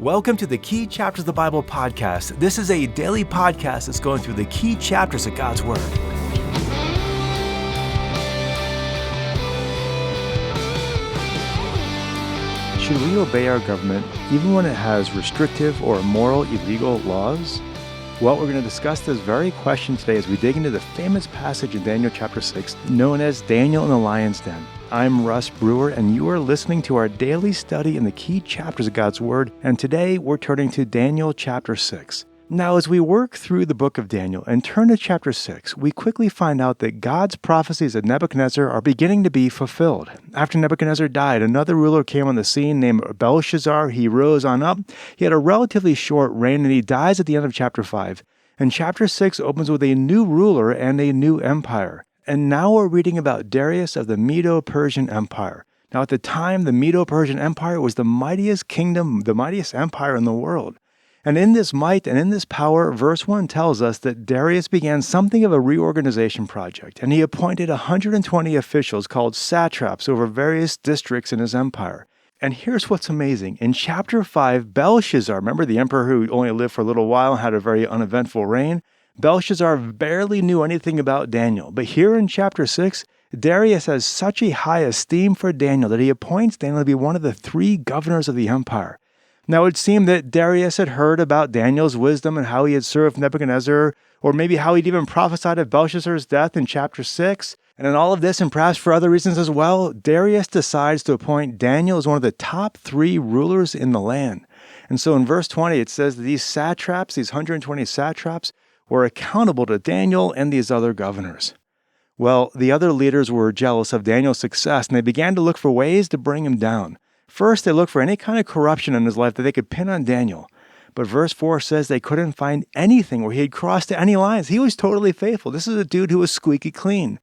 Welcome to the Key Chapters of the Bible podcast. This is a daily podcast that's going through the key chapters of God's Word. Should we obey our government even when it has restrictive or immoral, illegal laws? Well, we're going to discuss this very question today as we dig into the famous passage in Daniel chapter 6, known as Daniel in the Lion's Den. I'm Russ Brewer, and you are listening to our daily study in the key chapters of God's Word, and today we're turning to Daniel chapter 6. Now, as we work through the book of Daniel and turn to chapter 6, we quickly find out that God's prophecies of Nebuchadnezzar are beginning to be fulfilled. After Nebuchadnezzar died, another ruler came on the scene named Belshazzar. He rose on up. He had a relatively short reign, and he dies at the end of chapter 5. And chapter 6 opens with a new ruler and a new empire. And now we're reading about Darius of the Medo-Persian Empire. Now, at the time, the Medo-Persian Empire was the mightiest kingdom, the mightiest empire in the world. And in this might and in this power, verse 1 tells us that Darius began something of a reorganization project, and he appointed 120 officials called satraps over various districts in his empire. And here's what's amazing. In chapter 5, Belshazzar, remember the emperor who only lived for a little while and had a very uneventful reign? Belshazzar barely knew anything about Daniel. But here in chapter 6, Darius has such a high esteem for Daniel that he appoints Daniel to be one of the 3 governors of the empire. Now, it seemed that Darius had heard about Daniel's wisdom and how he had served Nebuchadnezzar, or maybe how he'd even prophesied of Belshazzar's death in chapter 6. And in all of this, and perhaps for other reasons as well, Darius decides to appoint Daniel as one of the top 3 rulers in the land. And so in verse 20, it says that these satraps, these 120 satraps, were accountable to Daniel and these other governors. Well, the other leaders were jealous of Daniel's success, and they began to look for ways to bring him down. First, they looked for any kind of corruption in his life that they could pin on Daniel. But verse 4 says they couldn't find anything where he had crossed any lines. He was totally faithful. This is a dude who was squeaky clean.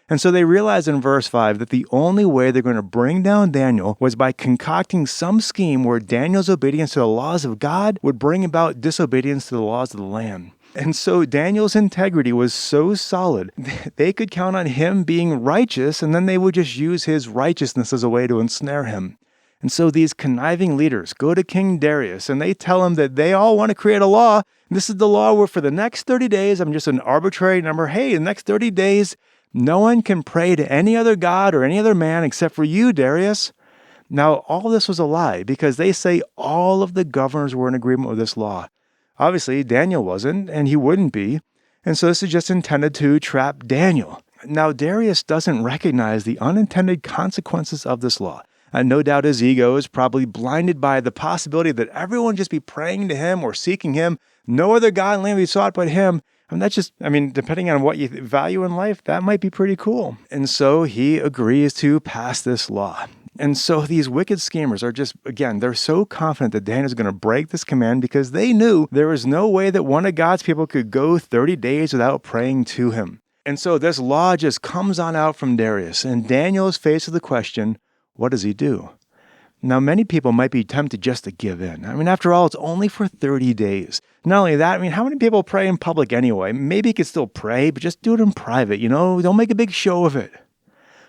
And so they realized in verse 5 that the only way they're going to bring down Daniel was by concocting some scheme where Daniel's obedience to the laws of God would bring about disobedience to the laws of the land. And so Daniel's integrity was so solid, they could count on him being righteous, and then they would just use his righteousness as a way to ensnare him. And so these conniving leaders go to King Darius, and they tell him that they all want to create a law. This is the law where for the next 30 days, I'm just an arbitrary number. Hey, the next 30 days, no one can pray to any other god or any other man except for you, Darius. Now, all this was a lie because they say all of the governors were in agreement with this law. Obviously, Daniel wasn't, and he wouldn't be. And so this is just intended to trap Daniel. Now, Darius doesn't recognize the unintended consequences of this law. No doubt his ego is probably blinded by the possibility that everyone just be praying to him or seeking him. No other God in the land be sought but him. And that's just, depending on what you value in life, that might be pretty cool. And so he agrees to pass this law. And so these wicked schemers are just, again, they're so confident that Daniel is going to break this command because they knew there was no way that one of God's people could go 30 days without praying to him. And so this law just comes on out from Darius, and Daniel is faced with the question, what does he do? Now, many people might be tempted just to give in. After all, it's only for 30 days. Not only that, how many people pray in public anyway? Maybe you could still pray, but just do it in private, don't make a big show of it.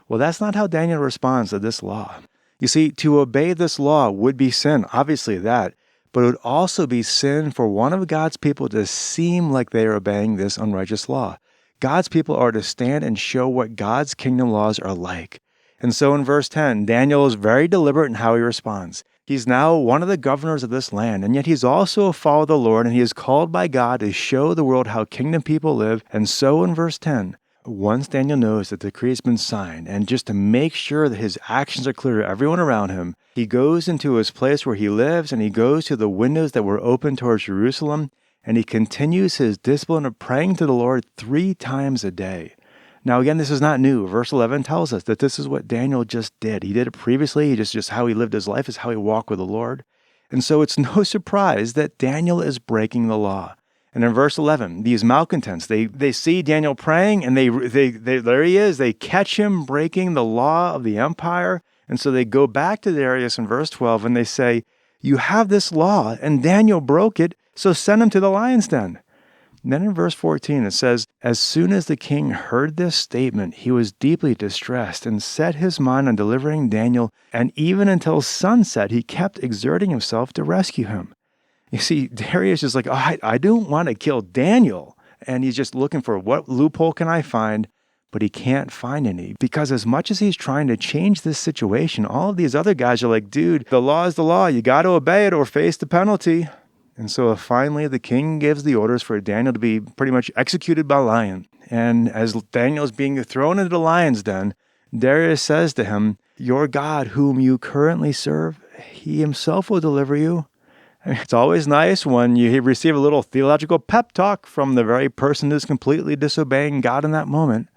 Well, that's not how Daniel responds to this law. You see, to obey this law would be sin, obviously that, but it would also be sin for one of God's people to seem like they are obeying this unrighteous law. God's people are to stand and show what God's kingdom laws are like. And so in verse 10, Daniel is very deliberate in how he responds. He's now one of the governors of this land, and yet he's also a follower of the Lord, and he is called by God to show the world how kingdom people live. And so in verse 10, once Daniel knows that the decree has been signed, and just to make sure that his actions are clear to everyone around him, he goes into his place where he lives, and he goes to the windows that were open towards Jerusalem, and he continues his discipline of praying to the Lord 3 times a day. Now, again, this is not new. Verse 11 tells us that this is what Daniel just did. He did it previously. Just how he lived his life is how he walked with the Lord. And so it's no surprise that Daniel is breaking the law. And in verse 11, these malcontents, they see Daniel praying, and they there he is. They catch him breaking the law of the empire. And so they go back to Darius in verse 12, and they say, you have this law, and Daniel broke it, so send him to the lion's den. And then in verse 14, it says, as soon as the king heard this statement, he was deeply distressed and set his mind on delivering Daniel, and even until sunset, he kept exerting himself to rescue him. You see, Darius is like, oh, I don't want to kill Daniel. And he's just looking for what loophole can I find, but he can't find any. Because as much as he's trying to change this situation, all of these other guys are like, dude, the law is the law. You got to obey it or face the penalty. And so finally, the king gives the orders for Daniel to be pretty much executed by lion. And as Daniel is being thrown into the lion's den, Darius says to him, your God, whom you currently serve, he himself will deliver you. It's always nice when you receive a little theological pep talk from the very person who's completely disobeying God in that moment.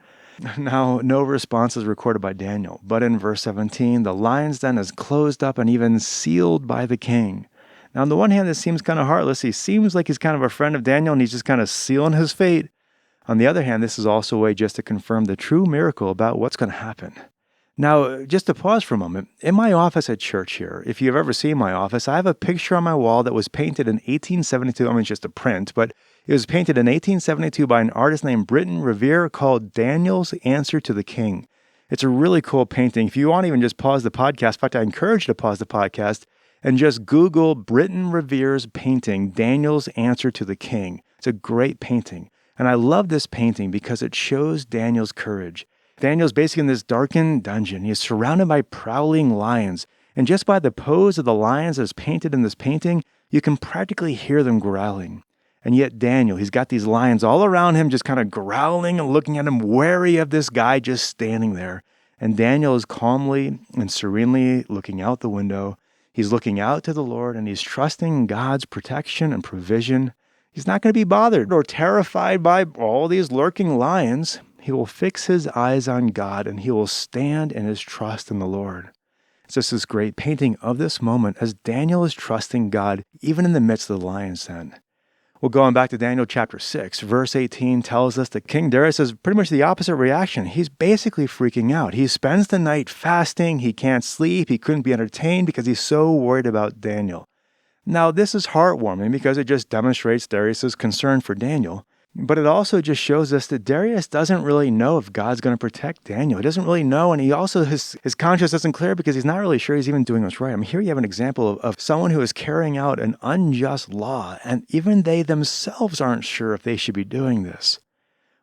Now, no response is recorded by Daniel, but in verse 17, the lion's den is closed up and even sealed by the king. Now, on the one hand, this seems kind of heartless. He seems like he's kind of a friend of Daniel, and he's just kind of sealing his fate. On the other hand, this is also a way just to confirm the true miracle about what's going to happen. Now, just to pause for a moment, in my office at church here, if you've ever seen my office, I have a picture on my wall that was painted in 1872. I mean, it's just a print, but it was painted in 1872 by an artist named Britton Revere called Daniel's Answer to the King. It's a really cool painting. If you want to even just pause the podcast, in fact, I encourage you to pause the podcast and just Google Britton Revere's painting, Daniel's Answer to the King. It's a great painting. And I love this painting because it shows Daniel's courage. Daniel's basically in this darkened dungeon. He is surrounded by prowling lions. And just by the pose of the lions as painted in this painting, you can practically hear them growling. And yet Daniel, he's got these lions all around him just kind of growling and looking at him, wary of this guy just standing there. And Daniel is calmly and serenely looking out the window. He's looking out to the Lord and he's trusting God's protection and provision. He's not going to be bothered or terrified by all these lurking lions. He will fix his eyes on God and he will stand in his trust in the Lord. It's just this great painting of this moment as Daniel is trusting God even in the midst of the lion's den. Well, going back to Daniel chapter 6, verse 18 tells us that King Darius has pretty much the opposite reaction. He's basically freaking out. He spends the night fasting. He can't sleep. He couldn't be entertained because he's so worried about Daniel. Now, this is heartwarming because it just demonstrates Darius' concern for Daniel. But it also just shows us that Darius doesn't really know if God's going to protect Daniel. He doesn't really know, and he also, his conscience isn't clear because he's not really sure he's even doing what's right. I mean, here you have an example of someone who is carrying out an unjust law, and even they themselves aren't sure if they should be doing this.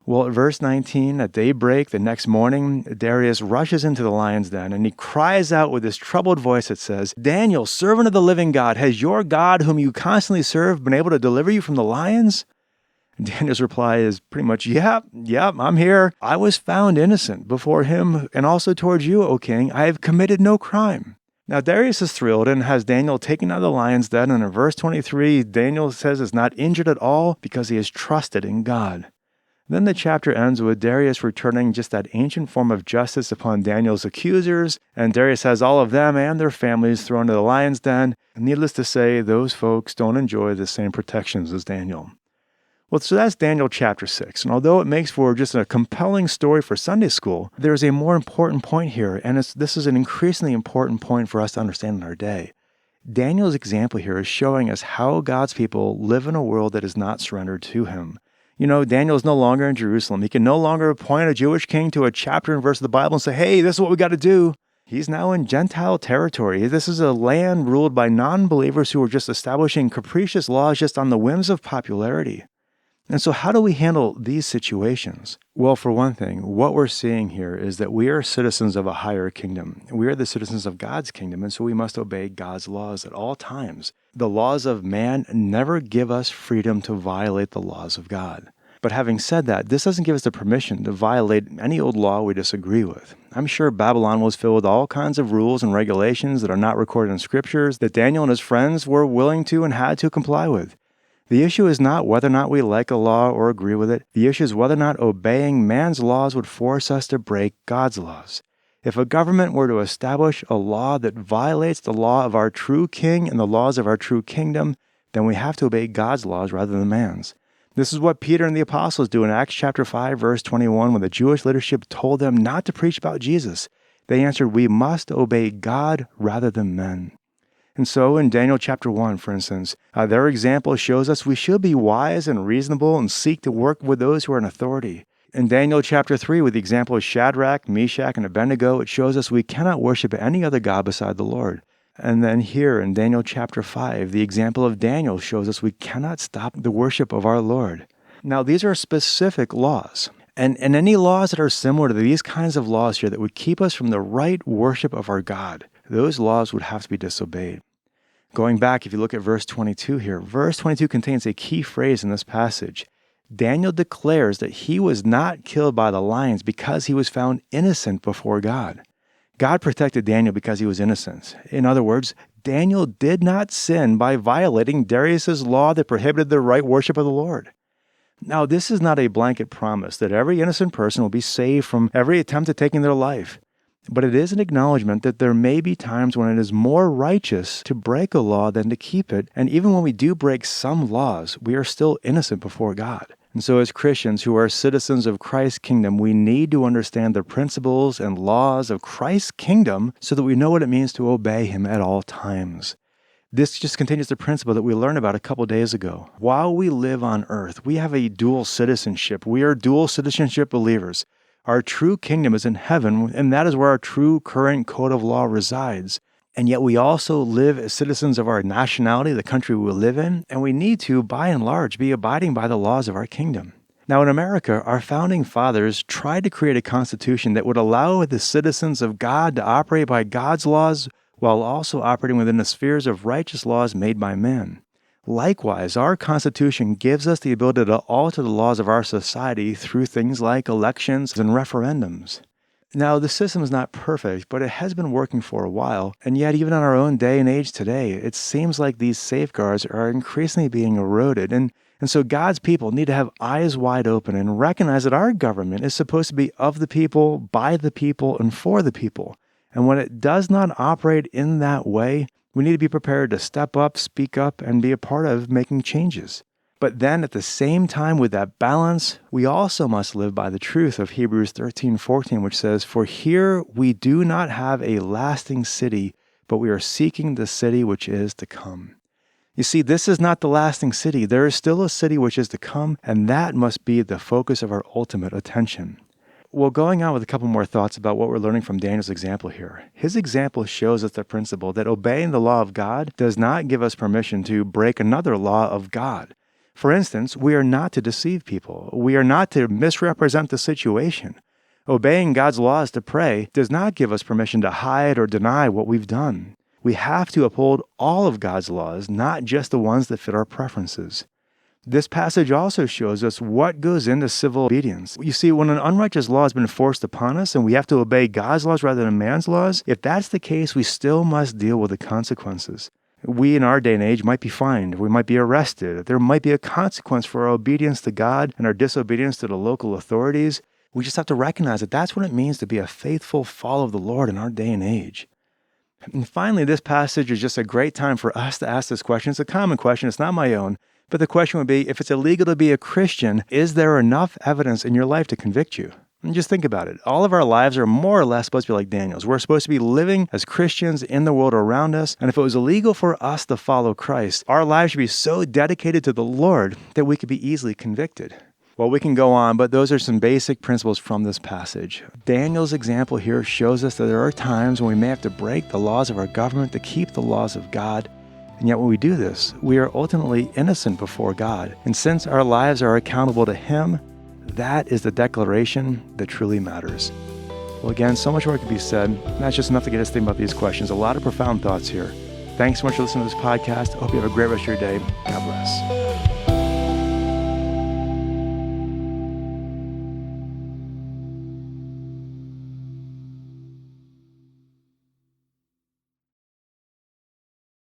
Well, at verse 19, at daybreak the next morning, Darius rushes into the lion's den, and he cries out with this troubled voice that says, Daniel, servant of the living God, has your God, whom you constantly serve, been able to deliver you from the lions? Daniel's reply is pretty much, yep, I'm here. I was found innocent before him and also towards you, O king. I have committed no crime. Now Darius is thrilled and has Daniel taken out of the lion's den. And in verse 23, Daniel says is not injured at all because he has trusted in God. Then the chapter ends with Darius returning just that ancient form of justice upon Daniel's accusers. And Darius has all of them and their families thrown to the lion's den. And needless to say, those folks don't enjoy the same protections as Daniel. Well, so that's Daniel chapter 6. And although it makes for just a compelling story for Sunday school, there's a more important point here, and this is an increasingly important point for us to understand in our day. Daniel's example here is showing us how God's people live in a world that is not surrendered to him. You know, Daniel is no longer in Jerusalem. He can no longer appoint a Jewish king to a chapter and verse of the Bible and say, hey, this is what we got to do. He's now in Gentile territory. This is a land ruled by non-believers who are just establishing capricious laws just on the whims of popularity. And so how do we handle these situations? Well, for one thing, what we're seeing here is that we are citizens of a higher kingdom. We are the citizens of God's kingdom, and so we must obey God's laws at all times. The laws of man never give us freedom to violate the laws of God. But having said that, this doesn't give us the permission to violate any old law we disagree with. I'm sure Babylon was filled with all kinds of rules and regulations that are not recorded in scriptures that Daniel and his friends were willing to and had to comply with. The issue is not whether or not we like a law or agree with it. The issue is whether or not obeying man's laws would force us to break God's laws. If a government were to establish a law that violates the law of our true king and the laws of our true kingdom, then we have to obey God's laws rather than man's. This is what Peter and the apostles do in Acts chapter 5, verse 21, when the Jewish leadership told them not to preach about Jesus. They answered, we must obey God rather than men. And so in Daniel chapter 1, for instance, their example shows us we should be wise and reasonable and seek to work with those who are in authority. In Daniel chapter 3, with the example of Shadrach, Meshach, and Abednego, it shows us we cannot worship any other god beside the Lord. And then here in Daniel chapter 5, the example of Daniel shows us we cannot stop the worship of our Lord. Now, these are specific laws. And any laws that are similar to these kinds of laws here that would keep us from the right worship of our God, those laws would have to be disobeyed. Going back, if you look at verse 22 here, verse 22 contains a key phrase in this passage. Daniel declares that he was not killed by the lions because he was found innocent before God. God protected Daniel because he was innocent. In other words, Daniel did not sin by violating Darius's law that prohibited the right worship of the Lord. Now, this is not a blanket promise that every innocent person will be saved from every attempt at taking their life. But it is an acknowledgement that there may be times when it is more righteous to break a law than to keep it. And even when we do break some laws, we are still innocent before God. And so as Christians who are citizens of Christ's kingdom, we need to understand the principles and laws of Christ's kingdom so that we know what it means to obey him at all times. This just continues the principle that we learned about a couple days ago. While we live on earth, we have a dual citizenship. We are dual citizenship believers. Our true kingdom is in heaven, and that is where our true current code of law resides. And yet we also live as citizens of our nationality, the country we live in, and we need to, by and large, be abiding by the laws of our kingdom. Now in America, our founding fathers tried to create a constitution that would allow the citizens of God to operate by God's laws while also operating within the spheres of righteous laws made by men. Likewise, our Constitution gives us the ability to alter the laws of our society through things like elections and referendums. Now, the system is not perfect, but it has been working for a while, and yet even in our own day and age today, it seems like these safeguards are increasingly being eroded, and so God's people need to have eyes wide open and recognize that our government is supposed to be of the people, by the people, and for the people. And when it does not operate in that way, we need to be prepared to step up, speak up, and be a part of making changes. But then at the same time with that balance, we also must live by the truth of Hebrews 13:14, which says, "For here we do not have a lasting city, but we are seeking the city which is to come." You see, this is not the lasting city. There is still a city which is to come, and that must be the focus of our ultimate attention. Well, going on with a couple more thoughts about what we're learning from Daniel's example here. His example shows us the principle that obeying the law of God does not give us permission to break another law of God. For instance, we are not to deceive people. We are not to misrepresent the situation. Obeying God's laws to pray does not give us permission to hide or deny what we've done. We have to uphold all of God's laws, not just the ones that fit our preferences. This passage also shows us what goes into civil obedience. You see, when an unrighteous law has been forced upon us and we have to obey God's laws rather than man's laws, if that's the case, we still must deal with the consequences. We in our day and age might be fined, we might be arrested, there might be a consequence for our obedience to God and our disobedience to the local authorities. We just have to recognize that that's what it means to be a faithful follower of the Lord in our day and age. And finally, this passage is just a great time for us to ask this question. It's a common question, it's not my own. But the question would be, if it's illegal to be a Christian, is there enough evidence in your life to convict you? And just think about it. All of our lives are more or less supposed to be like Daniel's. We're supposed to be living as Christians in the world around us. And if it was illegal for us to follow Christ, our lives should be so dedicated to the Lord that we could be easily convicted. Well, we can go on, but those are some basic principles from this passage. Daniel's example here shows us that there are times when we may have to break the laws of our government to keep the laws of God. And yet when we do this, we are ultimately innocent before God. And since our lives are accountable to Him, that is the declaration that truly matters. Well, again, so much more could be said. And that's just enough to get us thinking about these questions. A lot of profound thoughts here. Thanks so much for listening to this podcast. I hope you have a great rest of your day. God bless.